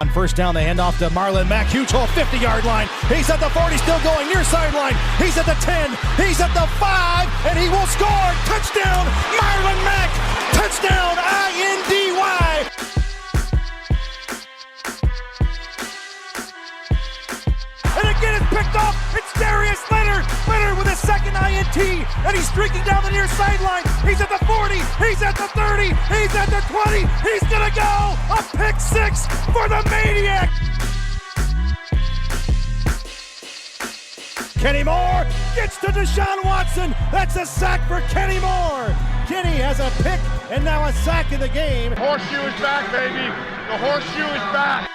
On first down, they hand off to Marlon Mack. Huge hole, 50-yard line. He's at the 40, still going near sideline. He's at the 10. He's at the 5, and he will score. Touchdown, Marlon Mack. Touchdown, INDY. And again, it's picked off. It's Darius Leonard. Leonard with a second INT, and he's streaking down the near sideline. He's at the 40. He's at the 30. He's at the 20. He's going to go. A pick six for the Maniac. Kenny Moore gets to Deshaun Watson. That's a sack for Kenny Moore. Kenny has a pick and now a sack in the game. Horseshoe is back, baby. The horseshoe is back.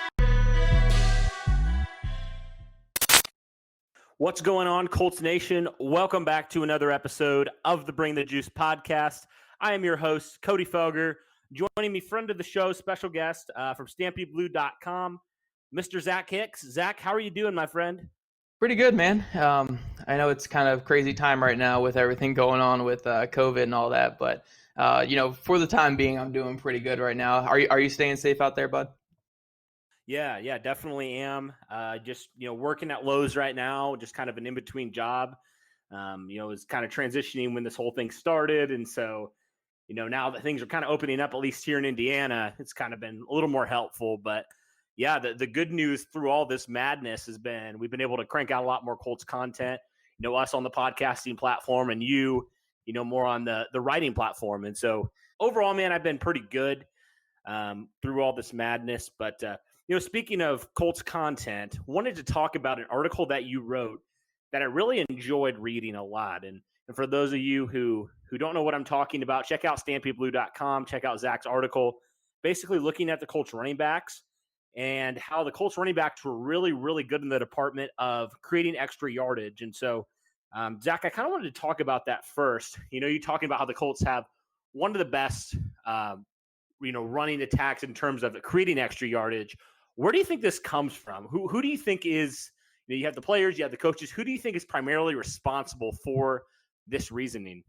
What's going on, Colts Nation? Welcome back to another episode of the Bring the Juice podcast. I am your host, Cody Felger. Joining me, friend of the show, special guest from StampyBlue.com, Mr. Zach Hicks. Zach, how are you doing, my friend? Pretty good, man. I know it's kind of crazy time right now with everything going on with COVID and all that, but for the time being, I'm doing pretty good right now. Are you staying safe out there, bud? Yeah, definitely am. Just working at Lowe's right now, just kind of an in-between job. Was kind of transitioning when this whole thing started, and so now that things are kind of opening up, at least here in Indiana, it's kind of been a little more helpful. But yeah, the good news through all this madness has been we've been able to crank out a lot more Colts content. Us on the podcasting platform, and more on the writing platform. And so overall, man, I've been pretty good through all this madness. But speaking of Colts content, wanted to talk about an article that you wrote that I really enjoyed reading a lot. And for those of you who don't know what I'm talking about, check out StampyBlue.com. Check out Zach's article, basically looking at the Colts running backs and how the Colts running backs were really, really good in the department of creating extra yardage. And so, Zach, I kind of wanted to talk about that first. You're talking about how the Colts have one of the best, running attacks in terms of creating extra yardage. Where do you think this comes from? Who do you think is, you have the players, you have the coaches. Who do you think is primarily responsible for this reasoning?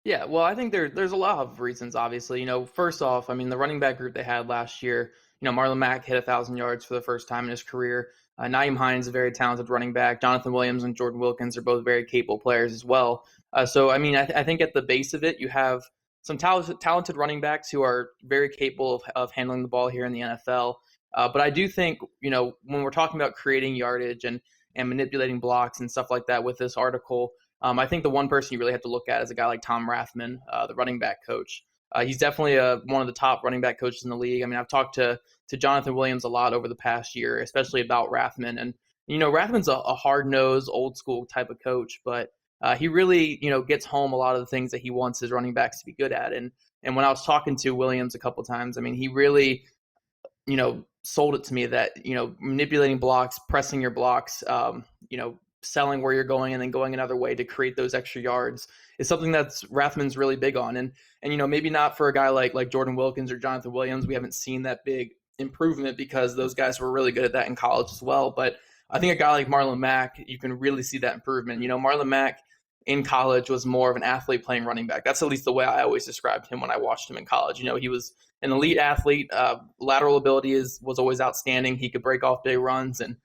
Yeah, well, I think there's a lot of reasons, obviously. First off, the running back group they had last year, Marlon Mack hit 1,000 yards for the first time in his career. Naeem Hines, a very talented running back. Jonathan Williams and Jordan Wilkins are both very capable players as well. I think at the base of it, you have some talented running backs who are very capable of handling the ball here in the NFL. But I do think, when we're talking about creating yardage and manipulating blocks and stuff like that with this article, I think the one person you really have to look at is a guy like Tom Rathman, the running back coach. He's definitely one of the top running back coaches in the league. I've talked to Jonathan Williams a lot over the past year, especially about Rathman. And, Rathman's a hard-nosed, old-school type of coach, but he really, gets home a lot of the things that he wants his running backs to be good at. And when I was talking to Williams a couple times, he really, sold it to me that, manipulating blocks, pressing your blocks, selling where you're going and then going another way to create those extra yards is something that's Rathman's really big on. And maybe not for a guy like Jordan Wilkins or Jonathan Williams. We haven't seen that big improvement because those guys were really good at that in college as well. But I think a guy like Marlon Mack, you can really see that improvement. Marlon Mack in college was more of an athlete playing running back. That's at least the way I always described him when I watched him in college. He was an elite athlete. Lateral ability was always outstanding. He could break off big runs and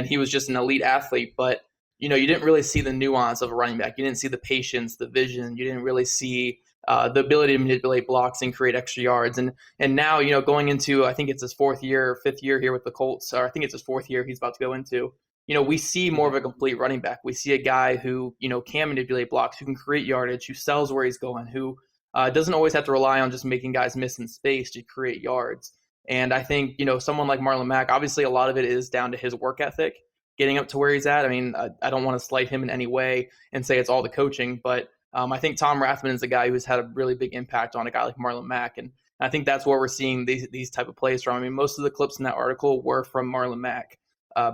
he was just an elite athlete. But you didn't really see the nuance of a running back. You didn't see the patience, the vision. You didn't really see the ability to manipulate blocks and create extra yards. And now, going into, I think it's his fifth year here with the Colts, or I think it's his fourth year he's about to go into, we see more of a complete running back. We see a guy who, can manipulate blocks, who can create yardage, who sells where he's going, who doesn't always have to rely on just making guys miss in space to create yards. And I think, someone like Marlon Mack, obviously a lot of it is down to his work ethic, getting up to where he's at. I don't want to slight him in any way and say it's all the coaching, but I think Tom Rathman is the guy who's had a really big impact on a guy like Marlon Mack. And I think that's where we're seeing these type of plays from. Most of the clips in that article were from Marlon Mack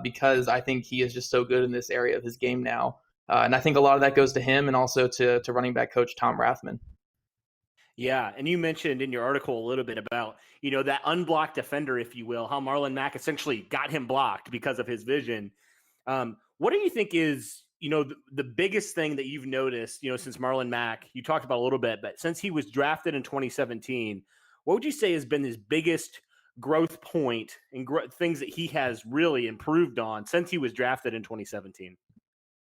because I think he is just so good in this area of his game now. And I think a lot of that goes to him and also to running back coach Tom Rathman. Yeah, and you mentioned in your article a little bit about, that unblocked defender, if you will, how Marlon Mack essentially got him blocked because of his vision. What do you think is, the biggest thing that you've noticed, since Marlon Mack, you talked about a little bit, but since he was drafted in 2017, what would you say has been his biggest growth point and things that he has really improved on since he was drafted in 2017?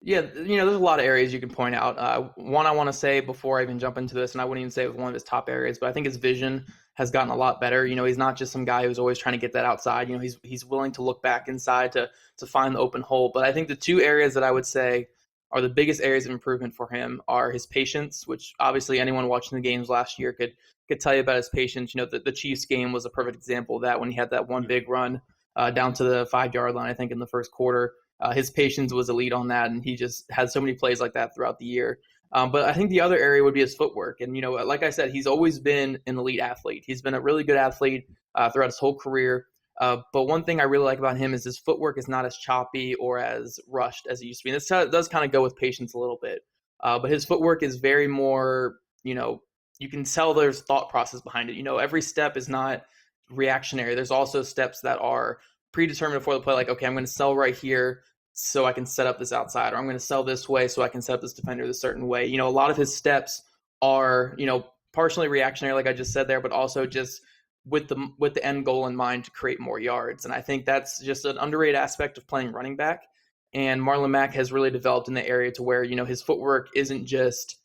Yeah, there's a lot of areas you can point out. One I want to say before I even jump into this, and I wouldn't even say it was one of his top areas, but I think his vision has gotten a lot better. He's not just some guy who's always trying to get that outside. He's willing to look back inside to find the open hole. But I think the two areas that I would say are the biggest areas of improvement for him are his patience, which obviously anyone watching the games last year could tell you about his patience. The Chiefs game was a perfect example of that when he had that one big run down to the 5-yard line, I think, in the first quarter. His patience was elite on that, and he just had so many plays like that throughout the year. But I think the other area would be his footwork. And, like I said, he's always been an elite athlete. He's been a really good athlete throughout his whole career. But one thing I really like about him is his footwork is not as choppy or as rushed as it used to be. And this does kind of go with patience a little bit. But his footwork is very more, you can tell there's thought process behind it. Every step is not reactionary. There's also steps that are predetermined before the play, like, okay, I'm going to sell right here so I can set up this outside, or I'm going to sell this way so I can set up this defender this certain way. A lot of his steps are, partially reactionary, like I just said there, but also just with the end goal in mind to create more yards. And I think that's just an underrated aspect of playing running back. And Marlon Mack has really developed in the area to where, his footwork isn't just,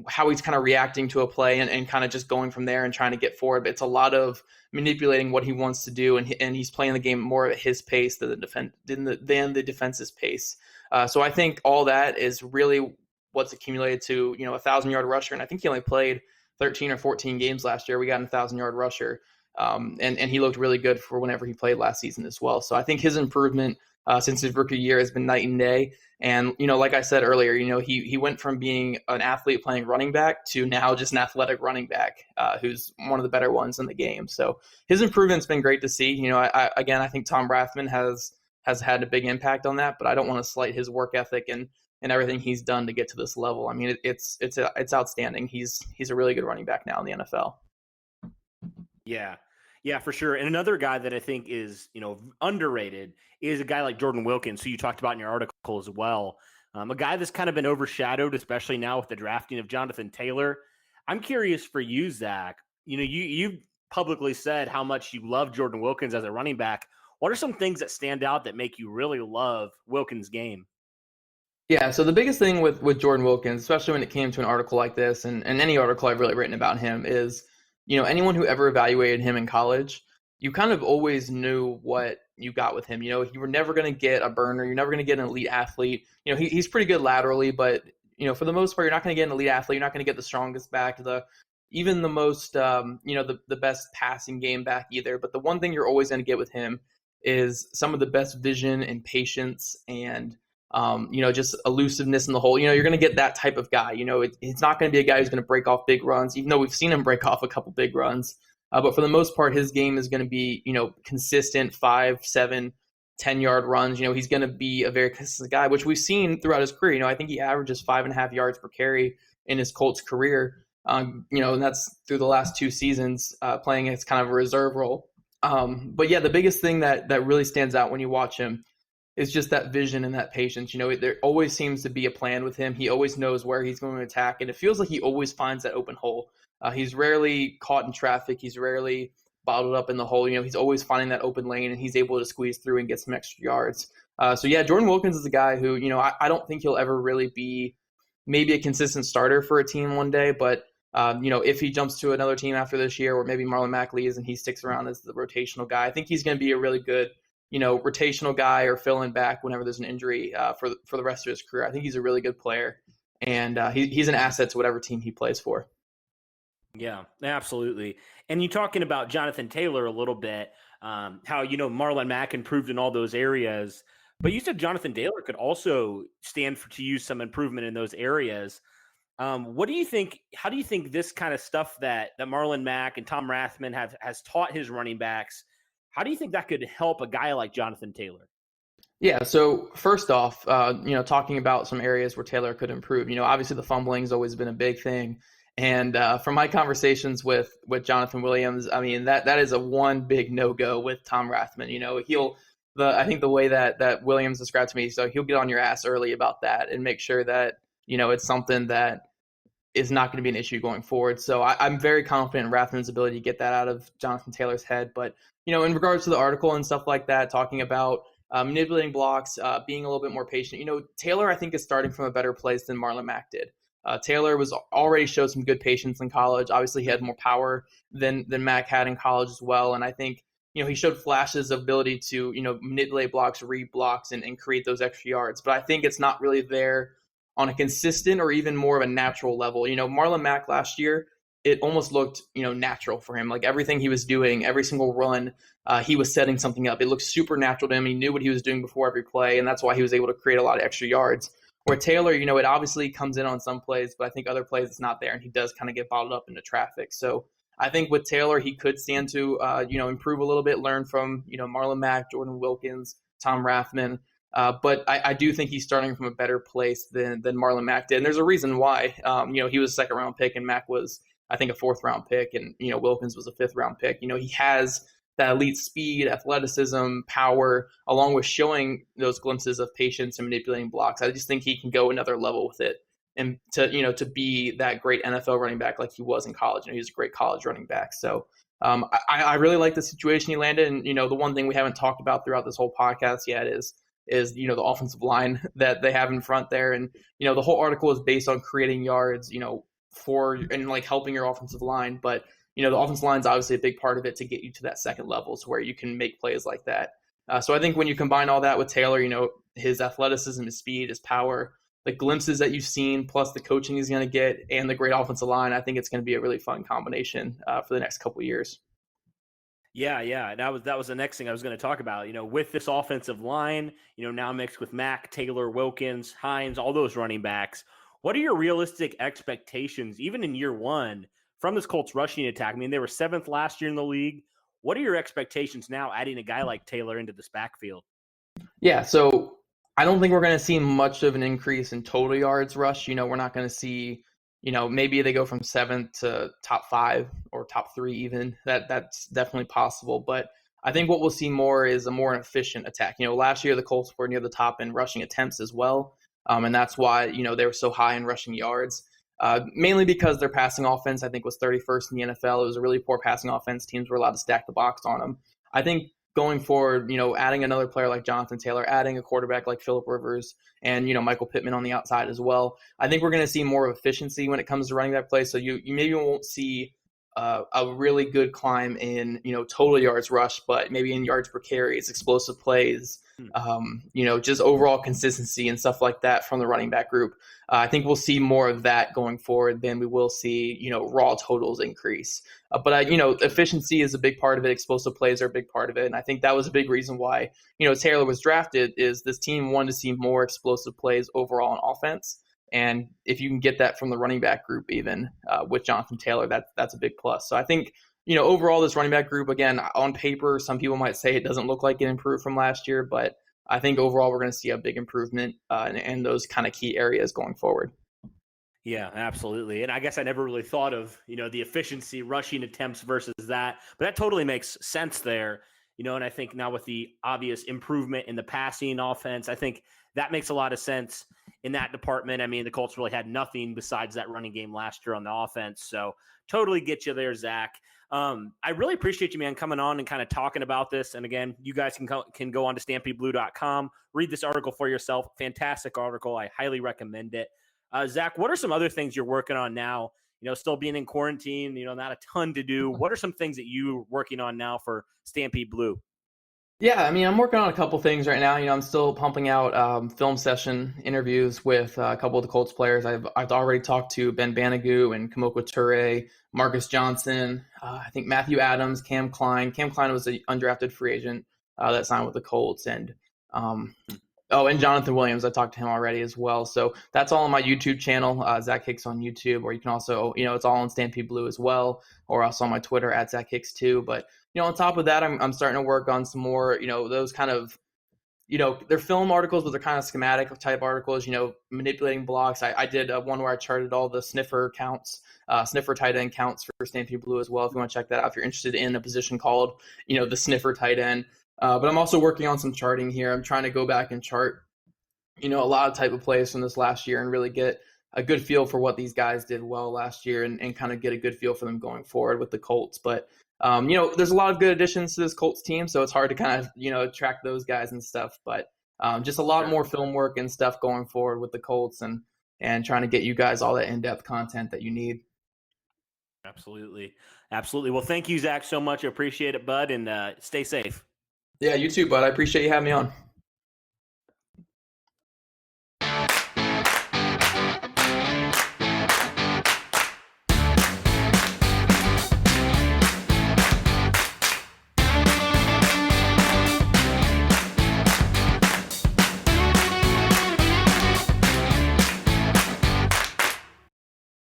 how he's kind of reacting to a play and kind of just going from there and trying to get forward. But it's a lot of manipulating what he wants to do, and he's playing the game more at his pace than the defense's pace. So I think all that is really what's accumulated to, a 1,000-yard rusher. And I think he only played 13 or 14 games last year. We got a 1,000-yard rusher. And he looked really good for whenever he played last season as well. So I think his improvement since his rookie year has been night and day. And, like I said earlier, he went from being an athlete playing running back to now just an athletic running back who's one of the better ones in the game. So his improvement's been great to see. I think Tom Rathman has had a big impact on that, but I don't want to slight his work ethic and everything he's done to get to this level. I mean, it's outstanding. He's a really good running back now in the NFL. Yeah, for sure. And another guy that I think is, underrated is a guy like Jordan Wilkins, who you talked about in your article as well. A guy that's kind of been overshadowed, especially now with the drafting of Jonathan Taylor. I'm curious for you, Zach. You publicly said how much you love Jordan Wilkins as a running back. What are some things that stand out that make you really love Wilkins' game? Yeah, so the biggest thing with Jordan Wilkins, especially when it came to an article like this and any article I've really written about him, is anyone who ever evaluated him in college, you kind of always knew what you got with him. You were never going to get a burner. You're never going to get an elite athlete. He's pretty good laterally, but, for the most part, you're not going to get an elite athlete. You're not going to get the strongest back, even the most, the best passing game back either. But the one thing you're always going to get with him is some of the best vision and patience and, just elusiveness in the hole. You're going to get that type of guy. It's not going to be a guy who's going to break off big runs, even though we've seen him break off a couple big runs. But for the most part, his game is going to be, consistent 5, 7, 10-yard runs. He's going to be a very consistent guy, which we've seen throughout his career. I think he averages 5.5 yards per carry in his Colts career. And that's through the last 2 seasons playing as kind of a reserve role. But yeah, the biggest thing that really stands out when you watch him is just that vision and that patience. There always seems to be a plan with him. He always knows where he's going to attack, and it feels like he always finds that open hole. He's rarely caught in traffic. He's rarely bottled up in the hole. He's always finding that open lane, and he's able to squeeze through and get some extra yards. So yeah, Jordan Wilkins is a guy who, I don't think he'll ever really be maybe a consistent starter for a team one day, but if he jumps to another team after this year, or maybe Marlon Mack leaves and he sticks around as the rotational guy, I think he's going to be a really good, rotational guy or fill in back whenever there's an injury for the rest of his career. I think he's a really good player, and he's an asset to whatever team he plays for. Yeah, absolutely. And you talking about Jonathan Taylor a little bit, how, Marlon Mack improved in all those areas, but you said Jonathan Taylor could also stand to use some improvement in those areas. What do you think? How do you think this kind of stuff that Marlon Mack and Tom Rathman has taught his running backs, how do you think that could help a guy like Jonathan Taylor? Yeah, so first off, talking about some areas where Taylor could improve, obviously the fumbling has always been a big thing. And from my conversations with Jonathan Williams, I mean, that is a one big no-go with Tom Rathman. I think the way that Williams described to me, so he'll get on your ass early about that and make sure that, it's something that is not going to be an issue going forward. So I'm very confident in Rathman's ability to get that out of Jonathan Taylor's head. But, in regards to the article and stuff like that, talking about manipulating blocks, being a little bit more patient, Taylor, I think, is starting from a better place than Marlon Mack did. Taylor was already showed some good patience in college. Obviously, he had more power than Mack had in college as well. And I think, he showed flashes of ability to, manipulate blocks, read blocks, and create those extra yards. But I think it's not really there on a consistent or even more of a natural level. Marlon Mack last year, it almost looked, natural for him. Like everything he was doing, every single run, he was setting something up. It looked super natural to him. He knew what he was doing before every play, and that's why he was able to create a lot of extra yards. Where Taylor, it obviously comes in on some plays, but I think other plays it's not there, and he does kind of get bottled up into traffic. So I think with Taylor, he could stand to, improve a little bit, learn from, Marlon Mack, Jordan Wilkins, Tom Rathman. But I do think he's starting from a better place than Marlon Mack did. And there's a reason why. He was a second-round pick, and Mack was, I think, a fourth-round pick, and, Wilkins was a fifth-round pick. He has that elite speed, athleticism, power, along with showing those glimpses of patience and manipulating blocks. I just think he can go another level with it. And to be that great NFL running back like he was in college. He was a great college running back. So I really like the situation he landed. And, the one thing we haven't talked about throughout this whole podcast yet is the offensive line that they have in front there. And, the whole article is based on creating yards, helping your offensive line. But, the offensive line is obviously a big part of it to get you to that second level to where you can make plays like that. So I think when you combine all that with Taylor, his athleticism, his speed, his power, the glimpses that you've seen, plus the coaching he's going to get, and the great offensive line, I think it's going to be a really fun combination for the next couple of years. Yeah. That was the next thing I was going to talk about. With this offensive line, now mixed with Mack, Taylor, Wilkins, Hines, all those running backs, what are your realistic expectations, even in year one, from this Colts rushing attack? I mean, they were 7th last year in the league. What are your expectations now adding a guy like Taylor into this backfield? Yeah, so I don't think we're going to see much of an increase in total yards rush. We're not going to see, maybe they go from 7th to top 5 or top 3 even. That's definitely possible. But I think what we'll see more is a more efficient attack. Last year the Colts were near the top in rushing attempts as well. And that's why, they were so high in rushing yards. Mainly because their passing offense, I think, was 31st in the NFL. It was a really poor passing offense. Teams were allowed to stack the box on them. I think going forward, adding another player like Jonathan Taylor, adding a quarterback like Phillip Rivers, and, Michael Pittman on the outside as well, I think we're going to see more of efficiency when it comes to running that play. So you maybe won't see a really good climb in, total yards rush, but maybe in yards per carries, explosive plays, just overall consistency and stuff like that from the running back group. I think we'll see more of that going forward than we will see, raw totals increase. But efficiency is a big part of it. Explosive plays are a big part of it. And I think that was a big reason why, Taylor was drafted, is this team wanted to see more explosive plays overall on offense. And if you can get that from the running back group, even with Jonathan Taylor, that's a big plus. So I think, overall, this running back group, again, on paper, some people might say it doesn't look like it improved from last year, but I think overall we're going to see a big improvement in those kind of key areas going forward. Yeah, absolutely. And I guess I never really thought of, the efficiency rushing attempts versus that, but that totally makes sense there. And I think now with the obvious improvement in the passing offense, I think that makes a lot of sense in that department. I mean, the Colts really had nothing besides that running game last year on the offense. So totally get you there, Zach. I really appreciate you, man, coming on and kind of talking about this. And again, you guys can go on to StampedeBlue.com, read this article for yourself. Fantastic article. I highly recommend it. Zach, what are some other things you're working on now? Still being in quarantine, not a ton to do. What are some things that you're working on now for Stampede Blue? Yeah, I mean, I'm working on a couple things right now. I'm still pumping out film session interviews with a couple of the Colts players. I've already talked to Ben Banigou and Kamoko Toure, Marcus Johnson, I think Matthew Adams, Cam Klein. Cam Klein was an undrafted free agent that signed with the Colts. And and Jonathan Williams, I talked to him already as well. So that's all on my YouTube channel, Zach Hicks on YouTube, or you can also, it's all on Stampede Blue as well, or also on my Twitter at Zach Hicks too. But, on top of that, I'm starting to work on some more, those kind of, they're film articles, but they're kind of schematic type articles, manipulating blocks. I did one where I charted all the sniffer tight end counts for Stampede Blue as well. If you want to check that out, if you're interested in a position called, the sniffer tight end. But I'm also working on some charting here. I'm trying to go back and chart, a lot of type of plays from this last year and really get a good feel for what these guys did well last year and kind of get a good feel for them going forward with the Colts. But, there's a lot of good additions to this Colts team, so it's hard to kind of, track those guys and stuff. But just a lot more film work and stuff going forward with the Colts and trying to get you guys all that in-depth content that you need. Absolutely. Absolutely. Well, thank you, Zach, so much. I appreciate it, bud, and stay safe. Yeah, you too, bud. I appreciate you having me on.